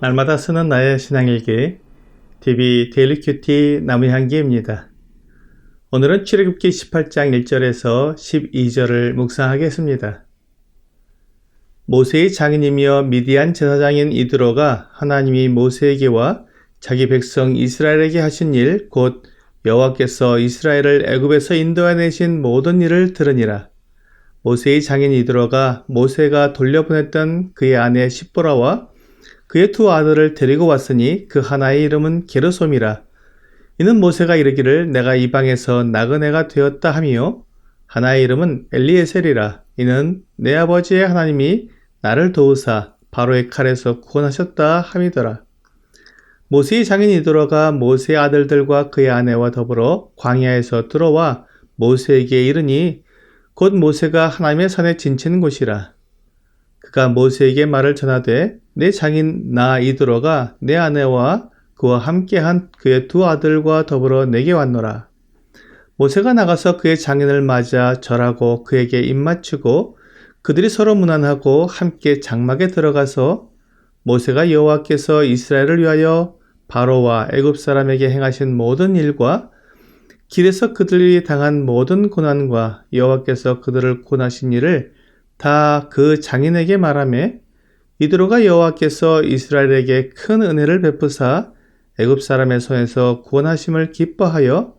날마다 쓰는 나의 신앙일기 TV 데일리 큐티 나무향기입니다. 오늘은 출애굽기 18장 1절에서 12절을 묵상하겠습니다. 모세의 장인이며 미디안 제사장인 이드로가 하나님이 모세에게와 자기 백성 이스라엘에게 하신 일, 곧 여호와께서 이스라엘을 애굽에서 인도해내신 모든 일을 들으니라. 모세의 장인 이드로가 모세가 돌려보냈던 그의 아내 십보라와 그의 두 아들을 데리고 왔으니 그 하나의 이름은 게르솜이라. 이는 모세가 이르기를 내가 이방에서 나그네가 되었다 하며, 하나의 이름은 엘리에셀이라. 이는 내 아버지의 하나님이 나를 도우사 바로의 칼에서 구원하셨다 함이더라. 모세의 장인 이드로가 모세의 아들들과 그의 아내와 더불어 광야에서 들어와 모세에게 이르니 곧 모세가 하나님의 산에 진치는 곳이라. 그가 모세에게 말을 전하되 내 장인 나 이드로가 내 아내와 그와 함께한 그의 두 아들과 더불어 내게 왔노라. 모세가 나가서 그의 장인을 맞아 절하고 그에게 입맞추고 그들이 서로 문안하고 함께 장막에 들어가서 모세가 여호와께서 이스라엘을 위하여 바로와 애굽 사람에게 행하신 모든 일과 길에서 그들이 당한 모든 고난과 여호와께서 그들을 구원하신 일을 다 그 장인에게 말하매, 이드로가 여호와께서 이스라엘에게 큰 은혜를 베푸사 애굽 사람의 손에서 구원하심을 기뻐하여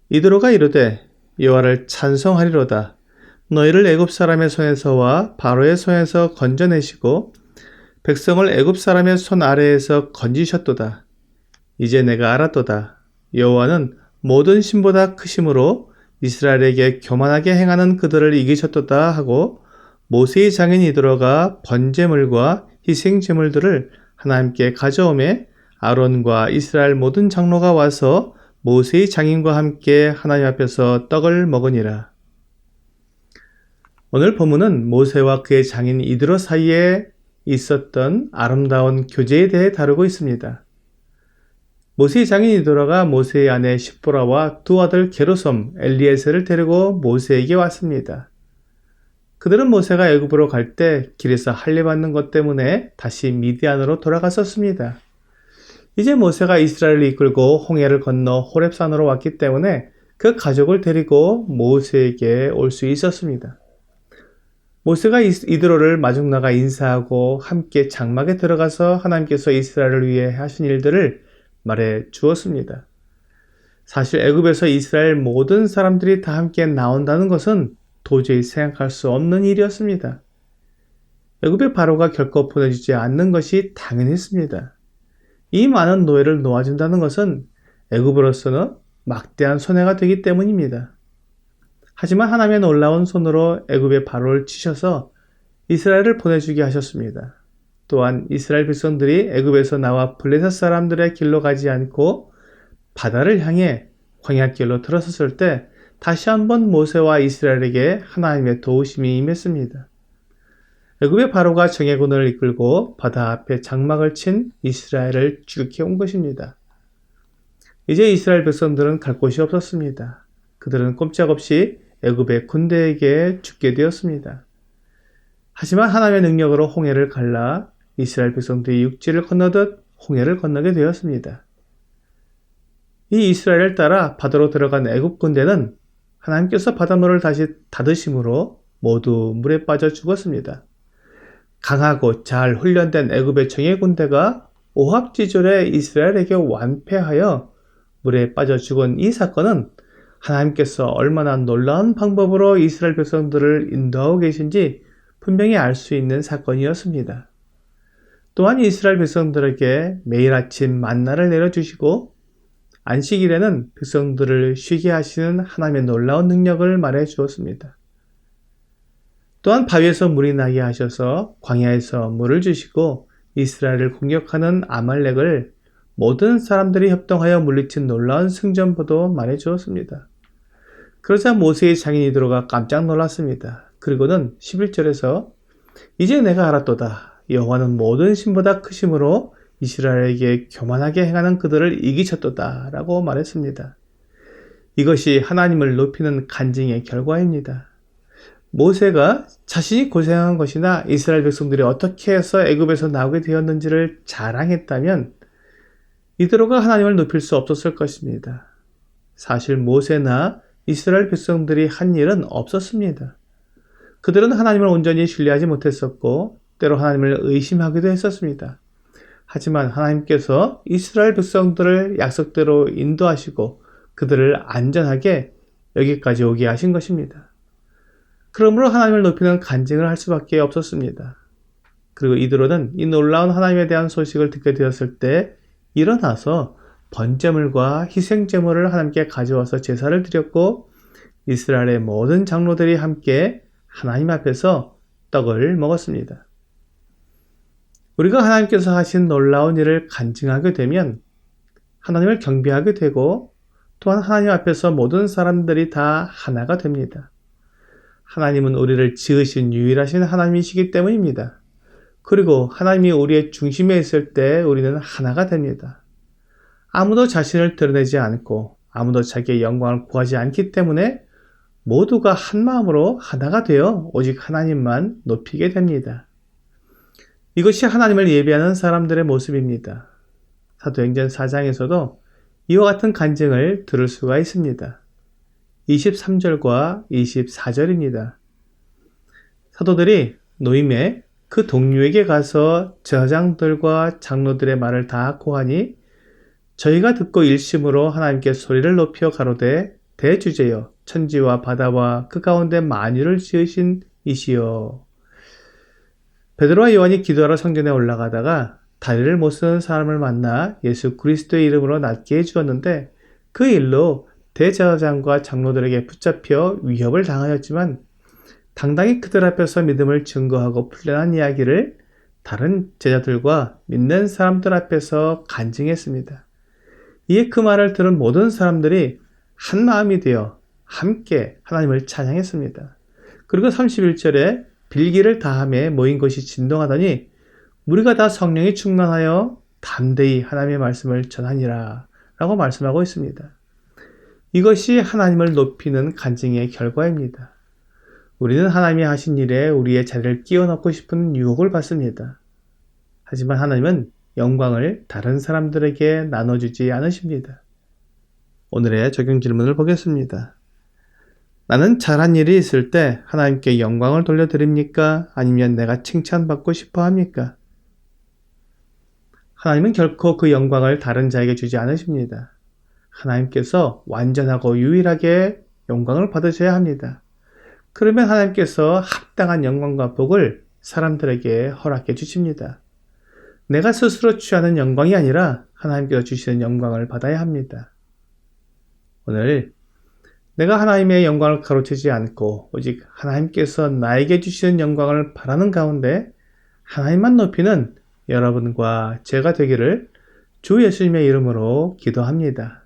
이드로가 이르되 여호와를 찬송하리로다. 너희를 애굽 사람의 손에서와 바로의 손에서 건져내시고 백성을 애굽 사람의 손 아래에서 건지셨도다. 이제 내가 알았도다. 여호와는 모든 신보다 크심으로 이스라엘에게 교만하게 행하는 그들을 이기셨도다 하고, 모세의 장인 이드로가 번제물과 희생제물들을 하나님께 가져오매 아론과 이스라엘 모든 장로가 와서 모세의 장인과 함께 하나님 앞에서 떡을 먹으니라. 오늘 본문은 모세와 그의 장인 이드로 사이에 있었던 아름다운 교제에 대해 다루고 있습니다. 모세의 장인 이드로가 모세의 아내 십보라와 두 아들 게르솜, 엘리에셀을 데리고 모세에게 왔습니다. 그들은 모세가 애굽으로 갈 때 길에서 할례받는 것 때문에 다시 미디안으로 돌아갔었습니다. 이제 모세가 이스라엘을 이끌고 홍해를 건너 호렙산으로 왔기 때문에 그 가족을 데리고 모세에게 올 수 있었습니다. 모세가 이드로를 마중 나가 인사하고 함께 장막에 들어가서 하나님께서 이스라엘을 위해 하신 일들을 말해 주었습니다. 사실 애굽에서 이스라엘 모든 사람들이 다 함께 나온다는 것은 도저히 생각할 수 없는 일이었습니다. 애굽의 바로가 결코 보내주지 않는 것이 당연했습니다. 이 많은 노예를 놓아준다는 것은 애굽으로서는 막대한 손해가 되기 때문입니다. 하지만 하나님의 놀라운 손으로 애굽의 바로를 치셔서 이스라엘을 보내주게 하셨습니다. 또한 이스라엘 백성들이 애굽에서 나와 블레셋 사람들의 길로 가지 않고 바다를 향해 광야길로 들어섰을 때 다시 한번 모세와 이스라엘에게 하나님의 도우심이 임했습니다. 애굽의 바로가 정예군을 이끌고 바다 앞에 장막을 친 이스라엘을 죽여 온 것입니다. 이제 이스라엘 백성들은 갈 곳이 없었습니다. 그들은 꼼짝없이 애굽의 군대에게 죽게 되었습니다. 하지만 하나님의 능력으로 홍해를 갈라 이스라엘 백성들이 육지를 건너듯 홍해를 건너게 되었습니다. 이 이스라엘을 따라 바다로 들어간 애굽 군대는 하나님께서 바닷물을 다시 닫으심으로 모두 물에 빠져 죽었습니다. 강하고 잘 훈련된 애굽의 정예 군대가 오합지졸의 이스라엘에게 완패하여 물에 빠져 죽은 이 사건은 하나님께서 얼마나 놀라운 방법으로 이스라엘 백성들을 인도하고 계신지 분명히 알 수 있는 사건이었습니다. 또한 이스라엘 백성들에게 매일 아침 만나를 내려주시고 안식일에는 백성들을 쉬게 하시는 하나님의 놀라운 능력을 말해 주었습니다. 또한 바위에서 물이 나게 하셔서 광야에서 물을 주시고 이스라엘을 공격하는 아말렉을 모든 사람들이 협동하여 물리친 놀라운 승전보도 말해 주었습니다. 그러자 모세의 장인 이드로가 깜짝 놀랐습니다. 그리고는 11절에서 이제 내가 알았도다. 여호와는 모든 신보다 크심으로 이스라엘에게 교만하게 행하는 그들을 이기셨도다 라고 말했습니다. 이것이 하나님을 높이는 간증의 결과입니다. 모세가 자신이 고생한 것이나 이스라엘 백성들이 어떻게 해서 애굽에서 나오게 되었는지를 자랑했다면 이드로가 하나님을 높일 수 없었을 것입니다. 사실 모세나 이스라엘 백성들이 한 일은 없었습니다. 그들은 하나님을 온전히 신뢰하지 못했었고 때로 하나님을 의심하기도 했었습니다. 하지만 하나님께서 이스라엘 백성들을 약속대로 인도하시고 그들을 안전하게 여기까지 오게 하신 것입니다. 그러므로 하나님을 높이는 간증을 할 수밖에 없었습니다. 그리고 이드로는 이 놀라운 하나님에 대한 소식을 듣게 되었을 때 일어나서 번제물과 희생제물을 하나님께 가져와서 제사를 드렸고 이스라엘의 모든 장로들이 함께 하나님 앞에서 떡을 먹었습니다. 우리가 하나님께서 하신 놀라운 일을 간증하게 되면 하나님을 경배하게 되고 또한 하나님 앞에서 모든 사람들이 다 하나가 됩니다. 하나님은 우리를 지으신 유일하신 하나님이시기 때문입니다. 그리고 하나님이 우리의 중심에 있을 때 우리는 하나가 됩니다. 아무도 자신을 드러내지 않고 아무도 자기의 영광을 구하지 않기 때문에 모두가 한 마음으로 하나가 되어 오직 하나님만 높이게 됩니다. 이것이 하나님을 예배하는 사람들의 모습입니다. 사도행전 4장에서도 이와 같은 간증을 들을 수가 있습니다. 23절과 24절입니다. 사도들이 노임에 그 동료에게 가서 제사장들과 장로들의 말을 다 고하니 저희가 듣고 일심으로 하나님께 소리를 높여 가로되 대주제여 천지와 바다와 그 가운데 만유를 지으신 이시여. 베드로와 요한이 기도하러 성전에 올라가다가 다리를 못 쓰는 사람을 만나 예수 그리스도의 이름으로 낫게 해주었는데 그 일로 대제사장과 장로들에게 붙잡혀 위협을 당하였지만 당당히 그들 앞에서 믿음을 증거하고 풀려난 이야기를 다른 제자들과 믿는 사람들 앞에서 간증했습니다. 이에 그 말을 들은 모든 사람들이 한 마음이 되어 함께 하나님을 찬양했습니다. 그리고 31절에 빌기를 다함에 모인 것이 진동하더니 우리가 다 성령이 충만하여 담대히 하나님의 말씀을 전하니라 라고 말씀하고 있습니다. 이것이 하나님을 높이는 간증의 결과입니다. 우리는 하나님이 하신 일에 우리의 자리를 끼워 넣고 싶은 유혹을 받습니다. 하지만 하나님은 영광을 다른 사람들에게 나눠주지 않으십니다. 오늘의 적용 질문을 보겠습니다. 나는 잘한 일이 있을 때 하나님께 영광을 돌려드립니까? 아니면 내가 칭찬받고 싶어 합니까? 하나님은 결코 그 영광을 다른 자에게 주지 않으십니다. 하나님께서 완전하고 유일하게 영광을 받으셔야 합니다. 그러면 하나님께서 합당한 영광과 복을 사람들에게 허락해 주십니다. 내가 스스로 취하는 영광이 아니라 하나님께서 주시는 영광을 받아야 합니다. 오늘 내가 하나님의 영광을 가로채지 않고 오직 하나님께서 나에게 주시는 영광을 바라는 가운데 하나님만 높이는 여러분과 제가 되기를 주 예수님의 이름으로 기도합니다.